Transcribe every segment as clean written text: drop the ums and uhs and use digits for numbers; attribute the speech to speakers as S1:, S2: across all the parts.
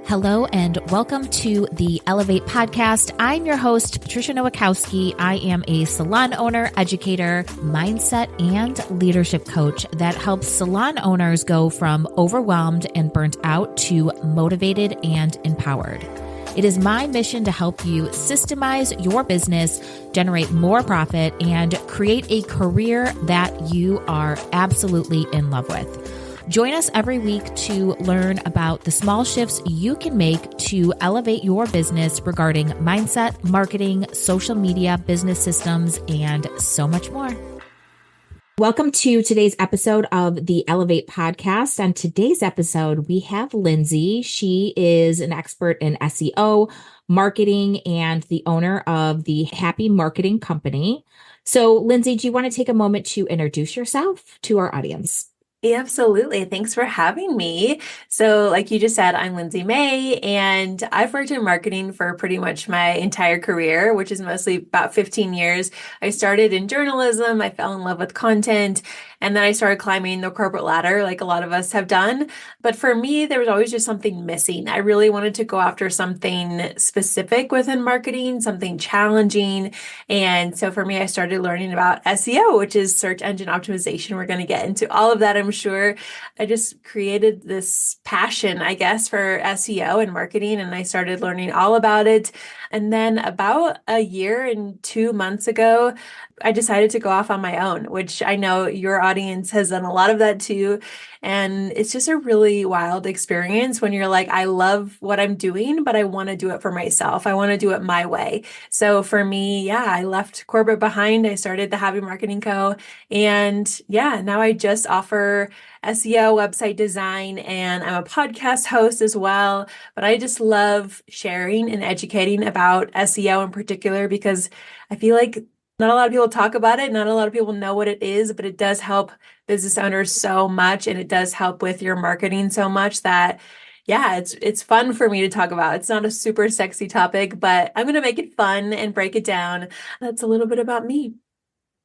S1: Hello and welcome to the Elevate podcast. I'm your host, Patricia Nowakowski. I am a salon owner, educator, mindset, and leadership coach that helps salon owners go from overwhelmed and burnt out to motivated and empowered. It is my mission to help you systemize your business, generate more profit, and create a career that you are absolutely in love with. Join us every week to learn about the small shifts you can make to elevate your business regarding mindset, marketing, social media, business systems, and so much more. Welcome to today's episode of the Elevate podcast. On today's episode, we have Lindsay. She is an expert in SEO, marketing, and the owner of the Happy Marketing Company. So, Lindsay, do you want to take a moment to introduce yourself to our audience?
S2: Yeah, absolutely. Thanks for having me. So, like you just said, I'm Lindsay May, and I've worked in marketing for pretty much my entire career, which is mostly about 15 years. I started in journalism. I fell in love with content, and then I started climbing the corporate ladder like a lot of us have done. But for me, there was always just something missing. I really wanted to go after something specific within marketing, something challenging. And so for me, I started learning about SEO, which is search engine optimization. We're going to get into all of that, I'm sure. I just created this passion, I guess, for SEO and marketing, and I started learning all about it. And then about a year and 2 months ago, I decided to go off on my own, which I know your audience has done a lot of that too. And it's just a really wild experience when you're like, I love what I'm doing, but I want to do it for myself. I want to do it my way. So for me, I left corporate behind. I started the Happy Marketing Co. And now I just offer SEO, website design, and I'm a podcast host as well. But I just love sharing and educating about SEO in particular because I feel like not a lot of people talk about it. Not a lot of people know what it is, but it does help business owners so much. And it does help with your marketing so much that, it's fun for me to talk about. It's not a super sexy topic, but I'm going to make it fun and break it down. That's a little bit about me.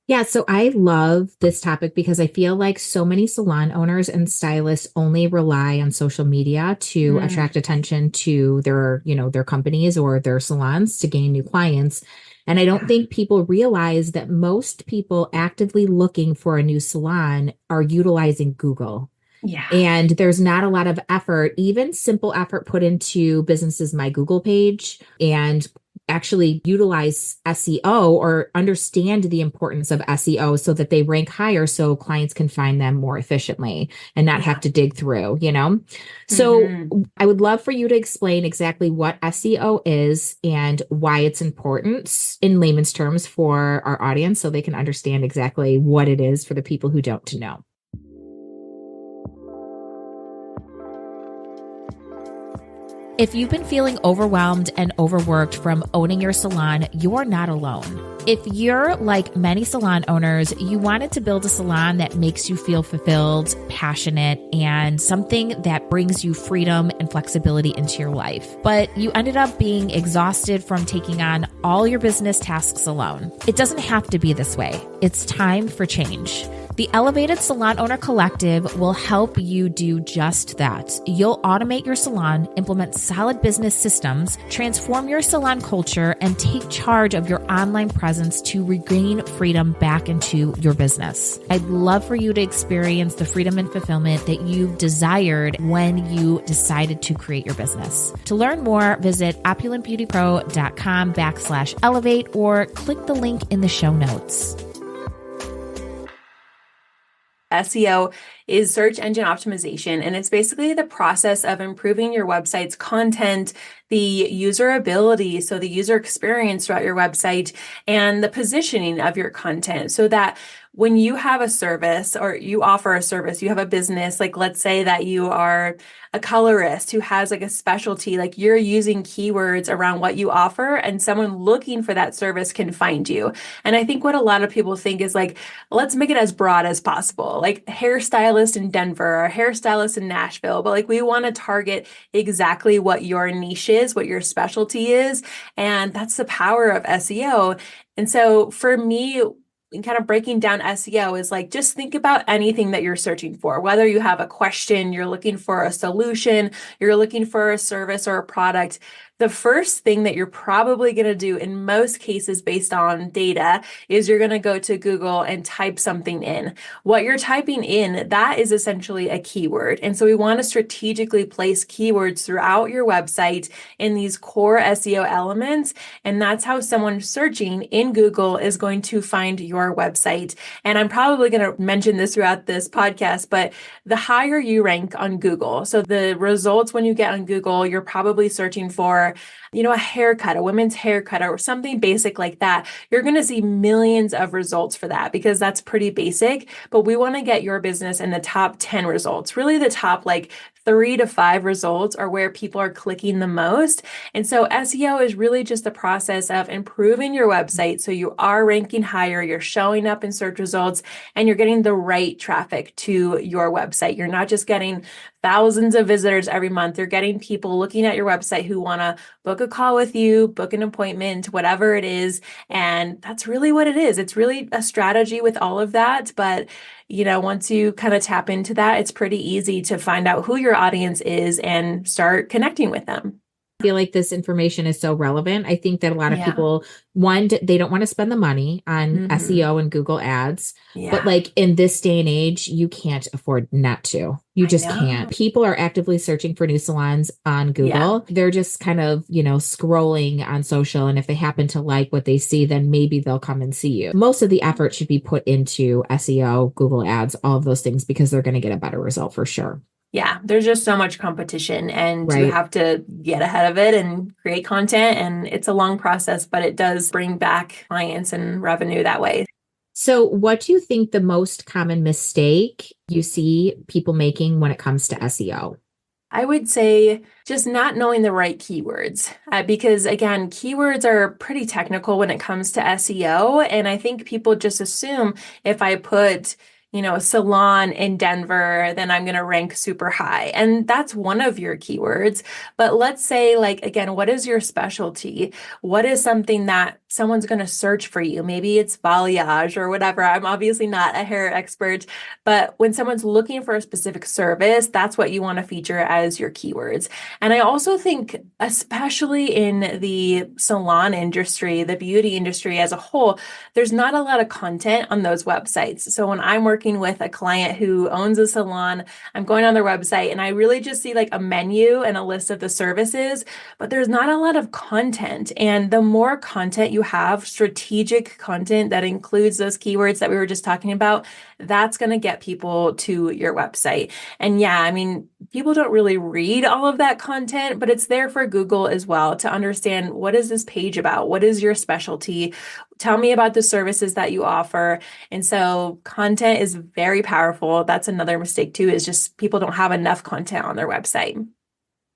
S1: Yeah, so I love this topic because I feel like so many salon owners and stylists only rely on social media to attract attention to their companies or their salons to gain new clients. And I don't think people realize that most people actively looking for a new salon are utilizing Google.
S2: Yeah.
S1: And there's not a lot of effort, even simple effort put into businesses' My Google page and actually utilize SEO or understand the importance of SEO so that they rank higher so clients can find them more efficiently and not have to dig through, So I would love for you to explain exactly what SEO is and why it's important in layman's terms for our audience so they can understand exactly what it is for the people who don't know. If you've been feeling overwhelmed and overworked from owning your salon, you're not alone. If you're like many salon owners, you wanted to build a salon that makes you feel fulfilled, passionate, and something that brings you freedom and flexibility into your life. But you ended up being exhausted from taking on all your business tasks alone. It doesn't have to be this way. It's time for change. The Elevated Salon Owner Collective will help you do just that. You'll automate your salon, implement solid business systems, transform your salon culture, and take charge of your online presence to regain freedom back into your business. I'd love for you to experience the freedom and fulfillment that you've desired when you decided to create your business. To learn more, visit opulentbeautypro.com/elevate or click the link in the show notes.
S2: SEO is search engine optimization, and it's basically the process of improving your website's content, the user ability, so the user experience throughout your website, and the positioning of your content so that when you have a service or you offer a service, you have a business, like let's say that you are a colorist who has like a specialty, like you're using keywords around what you offer and someone looking for that service can find you. And I think what a lot of people think is like, let's make it as broad as possible, like hairstylist in Denver or hairstylist in Nashville, but like we want to target exactly what your niche is, what your specialty is. And that's the power of SEO. And so for me, kind of breaking down SEO is like, just think about anything that you're searching for, whether you have a question, you're looking for a solution, you're looking for a service or a product. The first thing that you're probably going to do in most cases based on data is you're going to go to Google and type something in. What you're typing in, that is essentially a keyword. And so we want to strategically place keywords throughout your website in these core SEO elements. And that's how someone searching in Google is going to find your website. And I'm probably going to mention this throughout this podcast, but the higher you rank on Google, so the results when you get on Google, you're probably searching for, a haircut, a women's haircut, or something basic like that. You're going to see millions of results for that because that's pretty basic. But we want to get your business in the top 10 results, really the top 3 to 5 results are where people are clicking the most. And so SEO is really just the process of improving your website so you are ranking higher, you're showing up in search results, and you're getting the right traffic to your website. You're not just getting thousands of visitors every month. You're getting people looking at your website who want to book a call with you, book an appointment, whatever it is. And that's really what it is. It's really a strategy with all of that. But once you kind of tap into that, it's pretty easy to find out who your audience is and start connecting with them.
S1: I feel like this information is so relevant. I think that a lot of people, one, they don't want to spend the money on SEO and Google ads, but in this day and age, you can't afford not to. You just can't. People are actively searching for new salons on Google. They're just kind of, scrolling on social. And if they happen to like what they see, then maybe they'll come and see you. Most of the effort should be put into SEO, Google ads, all of those things, because they're going to get a better result for sure.
S2: Yeah, there's just so much competition and you have to get ahead of it and create content. And it's a long process, but it does bring back clients and revenue that way.
S1: So what do you think the most common mistake you see people making when it comes to SEO?
S2: I would say just not knowing the right keywords, because again, keywords are pretty technical when it comes to SEO. And I think people just assume if I put a salon in Denver, then I'm going to rank super high. And that's one of your keywords. But let's say, again, what is your specialty? What is something that someone's going to search for you? Maybe it's balayage or whatever. I'm obviously not a hair expert, but when someone's looking for a specific service, that's what you want to feature as your keywords. And I also think, especially in the salon industry, the beauty industry as a whole, there's not a lot of content on those websites. So when I'm working with a client who owns a salon, I'm going on their website and I really just see a menu and a list of the services, but there's not a lot of content. And the more content you have, strategic content that includes those keywords that we were just talking about, that's going to get people to your website. And people don't really read all of that content, but it's there for Google as well to understand, what is this page about? What is your specialty? Tell me about the services that you offer. And so content is very powerful. That's another mistake too, is just people don't have enough content on their website.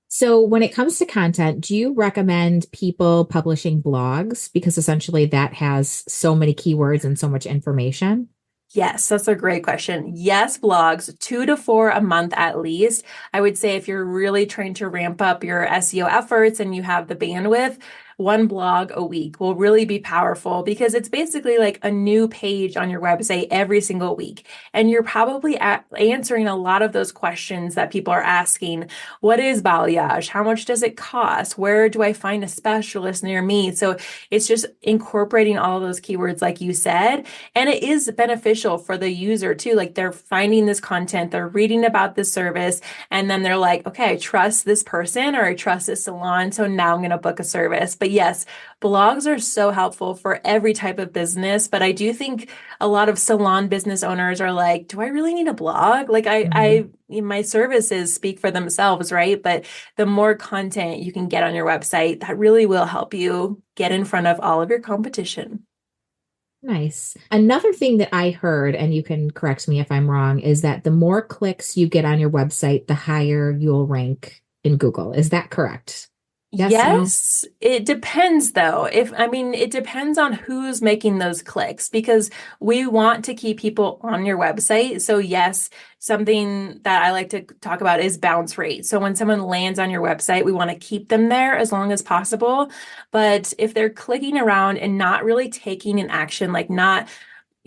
S1: So when it comes to content, do you recommend people publishing blogs? Because essentially that has so many keywords and so much information.
S2: Yes, that's a great question. Yes, blogs, 2 to 4 a month at least. I would say if you're really trying to ramp up your SEO efforts and you have the bandwidth, 1 blog a week will really be powerful, because it's basically a new page on your website every single week. And you're probably answering a lot of those questions that people are asking. What is balayage? How much does it cost? Where do I find a specialist near me? So it's just incorporating all of those keywords, like you said. And it is beneficial for the user too. They're finding this content, they're reading about this service, and then they're like, okay, I trust this person or I trust this salon. So now I'm going to book a service. But yes, blogs are so helpful for every type of business. But I do think a lot of salon business owners are like, do I really need a blog? My services speak for themselves, right? But the more content you can get on your website, that really will help you get in front of all of your competition.
S1: Nice. Another thing that I heard, and you can correct me if I'm wrong, is that the more clicks you get on your website, the higher you'll rank in Google. Is that correct?
S2: Yes, it depends though. It depends on who's making those clicks, because we want to keep people on your website. So yes, something that I like to talk about is bounce rate. So when someone lands on your website, we want to keep them there as long as possible. But if they're clicking around and not really taking an action, not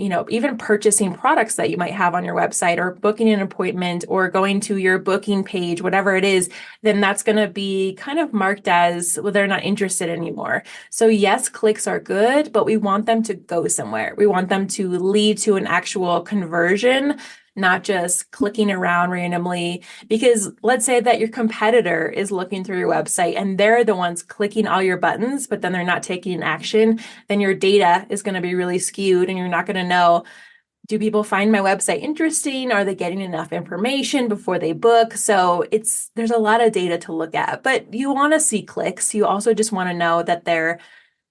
S2: even purchasing products that you might have on your website or booking an appointment or going to your booking page, whatever it is, then that's going to be kind of marked as, well, they're not interested anymore. So yes, clicks are good, but we want them to go somewhere. We want them to lead to an actual conversion, not just clicking around randomly. Because let's say that your competitor is looking through your website and they're the ones clicking all your buttons, but then they're not taking action, then your data is going to be really skewed and you're not going to know, do people find my website interesting? Are they getting enough information before they book? So there's a lot of data to look at, but you want to see clicks. You also just want to know that they're,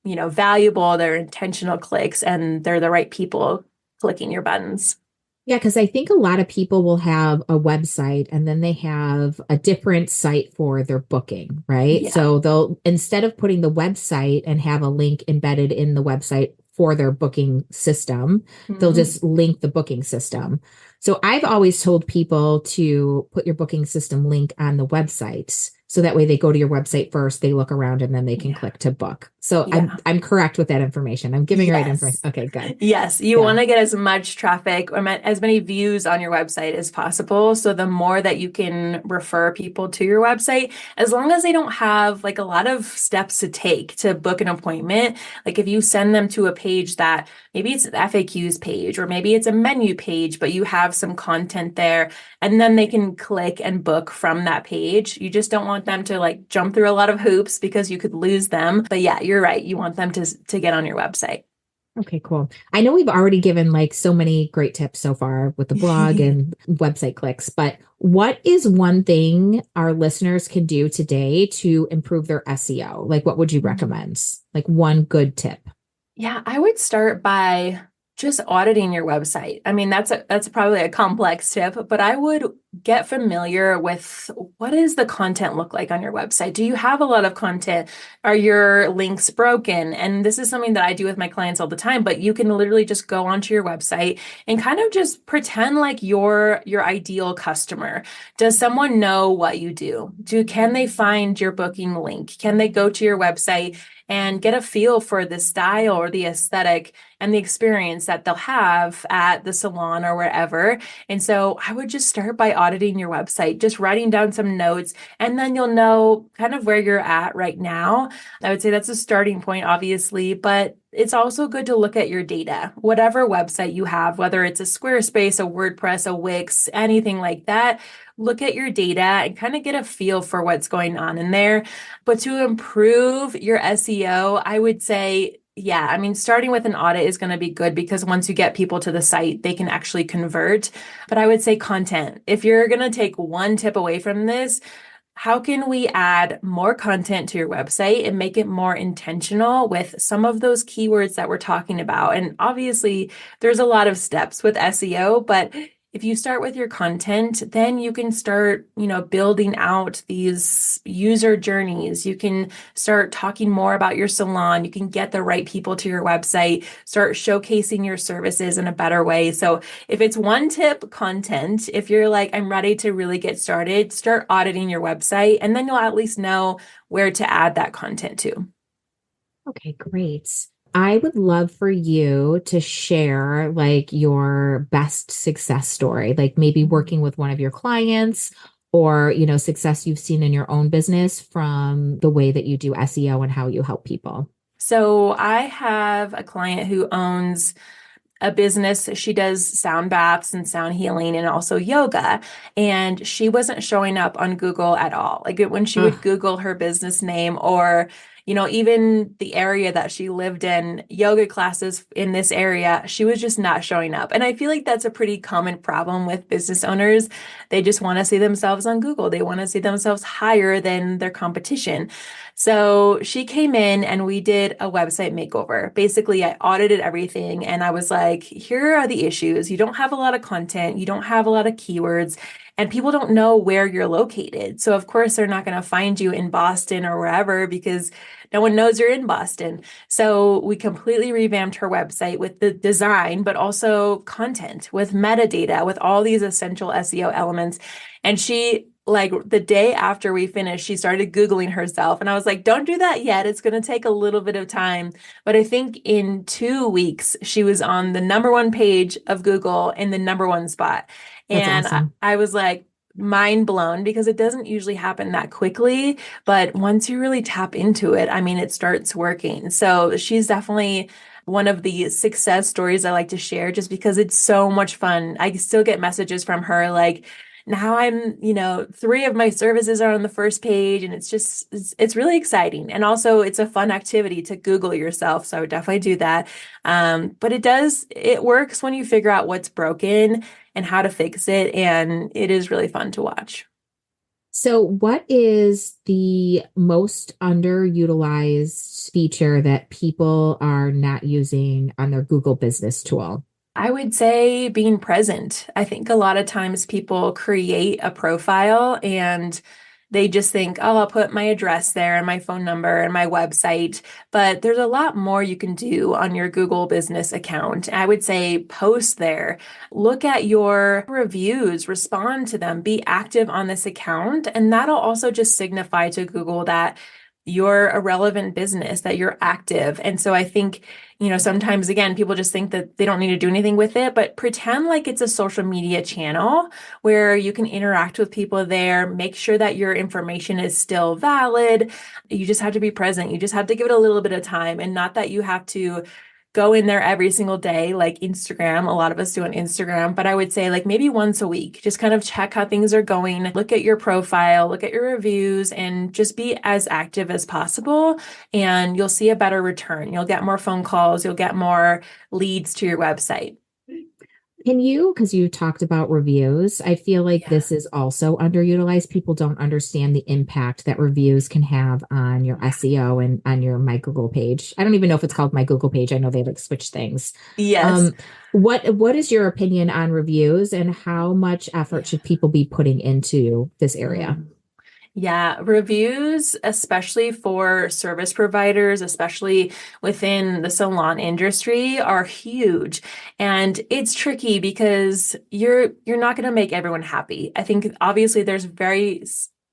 S2: valuable, they're intentional clicks, and they're the right people clicking your buttons.
S1: Yeah, because I think a lot of people will have a website and then they have a different site for their booking, right?
S2: Yeah.
S1: So they'll, instead of putting the website and have a link embedded in the website for their booking system, they'll just link the booking system. So I've always told people to put your booking system link on the website. So that way they go to your website first, they look around, and then they can click to book. So I'm correct with that information. I'm giving right information. Okay, good.
S2: Yes, you want to get as much traffic or as many views on your website as possible. So the more that you can refer people to your website, as long as they don't have like a lot of steps to take to book an appointment, like if you send them to a page that maybe it's an FAQs page or maybe it's a menu page, but you have some content there and then they can click and book from that page. You just don't want them to like jump through a lot of hoops because you could lose them. But yeah, you're right. You want them to get on your website.
S1: Okay, cool. I know we've already given like so many great tips so far with the blog and website clicks, but what is one thing our listeners can do today to improve their SEO? Like, what would you recommend? Like one good tip?
S2: Yeah, I would start by just auditing your website. I mean, that's probably a complex tip, but I would get familiar with what does the content look like on your website? Do you have a lot of content? Are your links broken? And this is something that I do with my clients all the time, but you can literally just go onto your website and kind of just pretend like you're your ideal customer. Does someone know what you do? Can they find your booking link? Can they go to your website and get a feel for the style or the aesthetic and the experience that they'll have at the salon or wherever? And so I would just start by auditing your website, just writing down some notes, and then you'll know kind of where you're at right now. I would say that's a starting point, obviously, but it's also good to look at your data. Whatever website you have, whether it's a Squarespace, a WordPress, a Wix, anything like that, look at your data and kind of get a feel for what's going on in there. But to improve your SEO, I would say, yeah, I mean, starting with an audit is going to be good because once you get people to the site, they can actually convert. But I would say content. If you're going to take one tip away from this, how can we add more content to your website and make it more intentional with some of those keywords that we're talking about? And obviously, there's a lot of steps with SEO, but if you start with your content, then you can start, building out these user journeys. You can start talking more about your salon. You can get the right people to your website, start showcasing your services in a better way. So if it's one tip, content, if you're like, I'm ready to really get started, start auditing your website, and then you'll at least know where to add that content to.
S1: Okay, great. I would love for you to share like your best success story, like maybe working with one of your clients or, success you've seen in your own business from the way that you do SEO and how you help people.
S2: So I have a client who owns a business. She does sound baths and sound healing and also yoga. And she wasn't showing up on Google at all. Like when she would Google her business name or even the area that she lived in, yoga classes in this area, she was just not showing up. And I feel like that's a pretty common problem with business owners. They just want to see themselves on Google. They want to see themselves higher than their competition. So she came in and we did a website makeover. Basically, I audited everything and I was like, here are the issues. You don't have a lot of content. You don't have a lot of keywords. And people don't know where you're located. So of course, they're not going to find you in Boston or wherever because no one knows you're in Boston. So we completely revamped her website with the design, but also content with metadata, with all these essential SEO elements. And she like the day after we finished, she started Googling herself. And I was like, don't do that yet. It's going to take a little bit of time. But I think in 2 weeks, she was on the number one page of Google in the number one spot.
S1: That's
S2: And
S1: awesome.
S2: I was like, mind blown because it doesn't usually happen that quickly. But once you really tap into it, I mean, it starts working. So she's definitely one of the success stories I like to share just because it's so much fun. I still get messages from her like, now three of my services are on the first page and it's really exciting. And also it's a fun activity to Google yourself. So I would definitely do that. But it works when you figure out what's broken and how to fix it. And it is really fun to watch.
S1: So, what is the most underutilized feature that people are not using on their Google business tool?
S2: I would say being present. I think a lot of times people create a profile and they just think, oh, I'll put my address there and my phone number and my website. But there's a lot more you can do on your Google business account. I would say post there, look at your reviews, respond to them, be active on this account. And that'll also just signify to Google that you're a relevant business, that you're active. And so I think, sometimes again, people just think that they don't need to do anything with it, but pretend like it's a social media channel where you can interact with people there, make sure that your information is still valid. You just have to be present. You just have to give it a little bit of time, and not that you have to go in there every single day, like Instagram. A lot of us do on Instagram, but I would say like maybe once a week, just kind of check how things are going, look at your profile, look at your reviews, and just be as active as possible. And you'll see a better return. You'll get more phone calls, you'll get more leads to your website.
S1: Because you talked about reviews, I feel like this is also underutilized. People don't understand the impact that reviews can have on your SEO and on your My Google page. I don't even know if it's called My Google page. I know they like switch things.
S2: Yes.
S1: What is your opinion on reviews, and how much effort should people be putting into this area?
S2: Yeah, reviews, especially for service providers, especially within the salon industry, are huge. And it's tricky because you're not going to make everyone happy. I think obviously there's very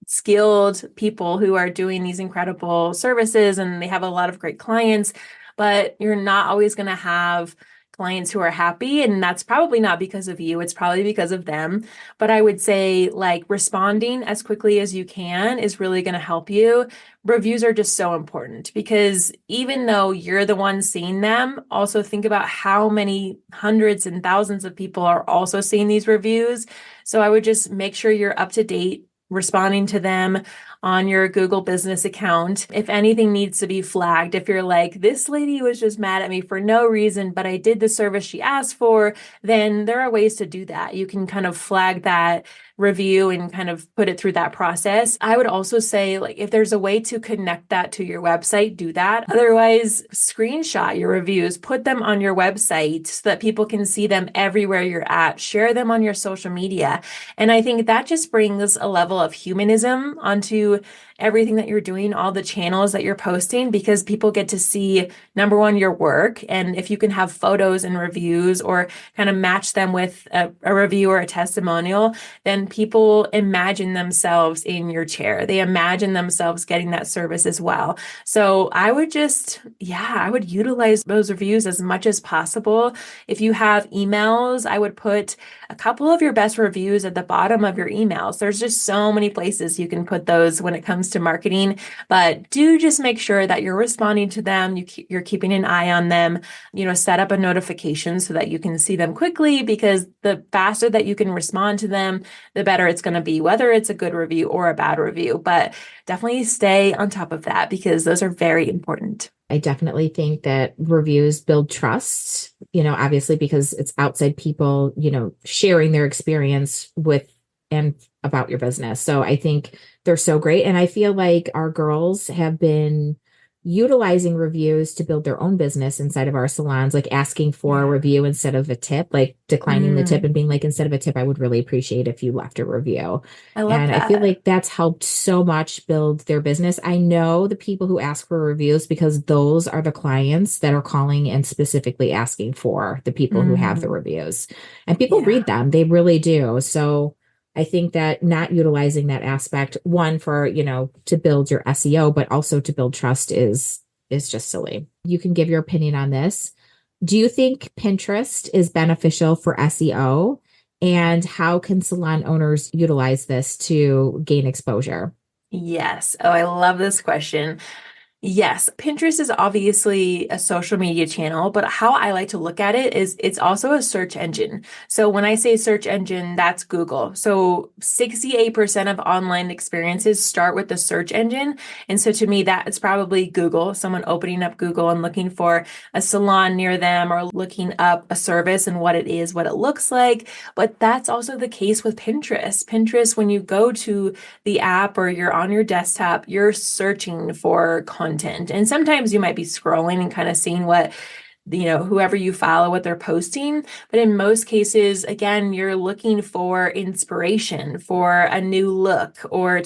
S2: skilled people who are doing these incredible services and they have a lot of great clients, but you're not always going to have clients who are happy. And that's probably not because of you. It's probably because of them. But I would say like responding as quickly as you can is really going to help you. Reviews are just so important because even though you're the one seeing them, also think about how many hundreds and thousands of people are also seeing these reviews. So I would just make sure you're up to date, responding to them on your Google business account. If anything needs to be flagged, if you're like, this lady was just mad at me for no reason, but I did the service she asked for, then there are ways to do that. You can kind of flag that review and kind of put it through that process. I would also say, like, if there's a way to connect that to your website, do that. Otherwise, screenshot your reviews, put them on your website so that people can see them everywhere you're at, share them on your social media. And I think that just brings a level of humanism onto everything that you're doing, all the channels that you're posting, because people get to see, number one, your work. And if you can have photos and reviews or kind of match them with a review or a testimonial, then people imagine themselves in your chair. They imagine themselves getting that service as well. So I would I would utilize those reviews as much as possible. If you have emails, I would put a couple of your best reviews at the bottom of your emails. There's just so many places you can put those when it comes to marketing, but do just make sure that you're responding to them. You're keeping an eye on them, set up a notification so that you can see them quickly, because the faster that you can respond to them, the better it's going to be, whether it's a good review or a bad review. But definitely stay on top of that because those are very important.
S1: I definitely think that reviews build trust, obviously because it's outside people, sharing their experience with and about your business. So I think they're so great. And I feel like our girls have been utilizing reviews to build their own business inside of our salons, like asking for a review instead of a tip, like declining the tip and being like, instead of a tip, I would really appreciate if you left a review.
S2: I love that.
S1: I feel like that's helped so much build their business. I know the people who ask for reviews because those are the clients that are calling and specifically asking for the people who have the reviews, and people read them. They really do. So I think that not utilizing that aspect, one for, to build your SEO, but also to build trust is just silly. You can give your opinion on this. Do you think Pinterest is beneficial for SEO? And how can salon owners utilize this to gain exposure?
S2: Yes. Oh, I love this question. Yes, Pinterest is obviously a social media channel, but how I like to look at it is it's also a search engine. So when I say search engine, that's Google. So 68% of online experiences start with the search engine. And so to me, that is probably Google, someone opening up Google and looking for a salon near them or looking up a service and what it is, what it looks like. But that's also the case with Pinterest. Pinterest, when you go to the app or you're on your desktop, you're searching for content. And sometimes you might be scrolling and kind of seeing what, whoever you follow, what they're posting. But in most cases, again, you're looking for inspiration for a new look or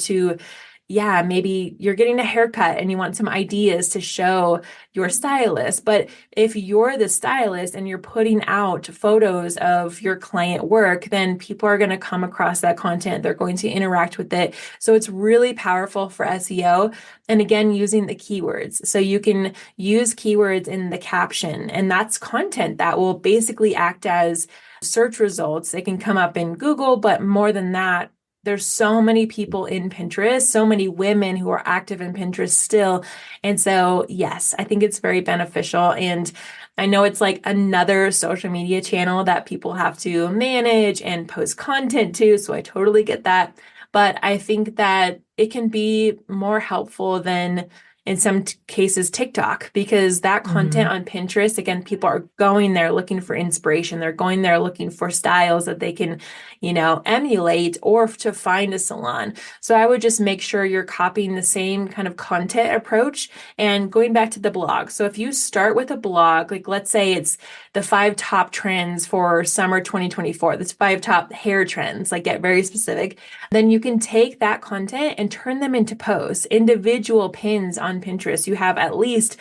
S2: maybe you're getting a haircut and you want some ideas to show your stylist. But if you're the stylist and you're putting out photos of your client work, then people are going to come across that content. They're going to interact with it. So it's really powerful for SEO. And again, using the keywords. So you can use keywords in the caption, and that's content that will basically act as search results. It can come up in Google, but more than that, there's so many people in Pinterest, so many women who are active in Pinterest still. And so, yes, I think it's very beneficial. And I know it's like another social media channel that people have to manage and post content to. So I totally get that. But I think that it can be more helpful than in some cases TikTok, because that content on Pinterest, again, people are going there looking for inspiration. They're going there looking for styles that they can, emulate or to find a salon. So I would just make sure you're copying the same kind of content approach and going back to the blog. So if you start with a blog, like let's say it's the 5 top trends for summer 2024, this 5 top hair trends, like get very specific, then you can take that content and turn them into posts, individual pins on Pinterest. You have at least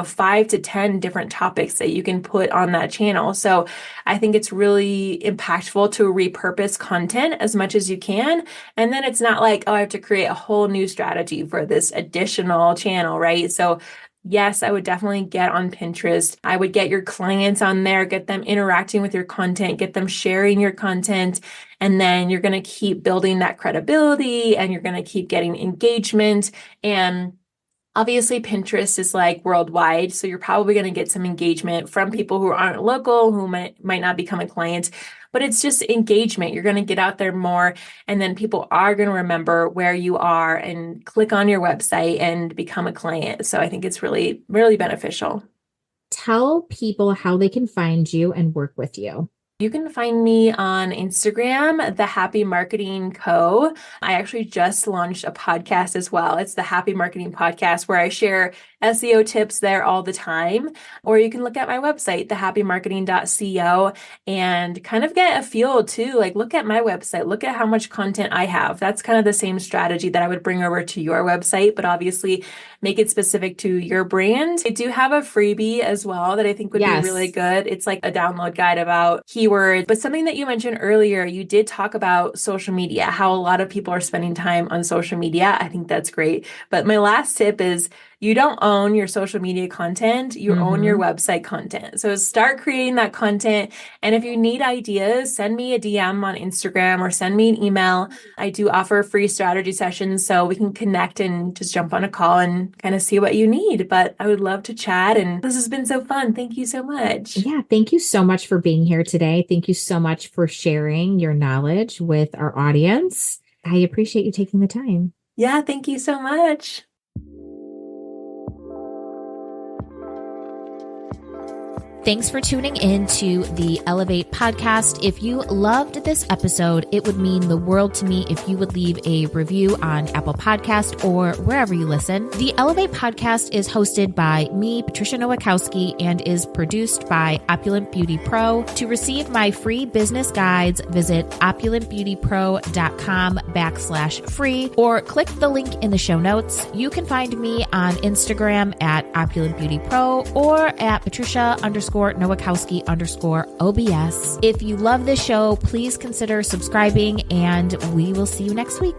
S2: 5 to 10 different topics that you can put on that channel. So I think it's really impactful to repurpose content as much as you can. And then it's not like, oh, I have to create a whole new strategy for this additional channel, right? So yes, I would definitely get on Pinterest. I would get your clients on there, get them interacting with your content, get them sharing your content. And then you're going to keep building that credibility and you're going to keep getting engagement. And obviously, Pinterest is like worldwide, so you're probably going to get some engagement from people who aren't local, who might not become a client, but it's just engagement. You're going to get out there more, and then people are going to remember where you are and click on your website and become a client. So I think it's really, really beneficial.
S1: Tell people how they can find you and work with you.
S2: You can find me on Instagram, The Happy Marketing Co. I actually just launched a podcast as well. It's the Happy Marketing Podcast, where I share SEO tips there all the time. Or you can look at my website, thehappymarketing.co, and kind of get a feel too. Like, look at my website, look at how much content I have. That's kind of the same strategy that I would bring over to your website, but obviously make it specific to your brand. I do have a freebie as well that I think would be really good. It's like a download guide about keywords, but something that you mentioned earlier, you did talk about social media, how a lot of people are spending time on social media. I think that's great. But my last tip is, you don't own your social media content, you own your website content. So start creating that content. And if you need ideas, send me a DM on Instagram or send me an email. I do offer free strategy sessions, so we can connect and just jump on a call and kind of see what you need. But I would love to chat, and this has been so fun. Thank you so much.
S1: Yeah, thank you so much for being here today. Thank you so much for sharing your knowledge with our audience. I appreciate you taking the time.
S2: Yeah, thank you so much.
S1: Thanks for tuning in to the Elevate podcast. If you loved this episode, it would mean the world to me if you would leave a review on Apple Podcast or wherever you listen. The Elevate podcast is hosted by me, Patricia Nowakowski, and is produced by Opulent Beauty Pro. To receive my free business guides, visit opulentbeautypro.com/free or click the link in the show notes. You can find me on Instagram at Opulent Beauty Pro or at Patricia_Nowakowski _Nowakowski_OBS. If you love this show, please consider subscribing, and we will see you next week.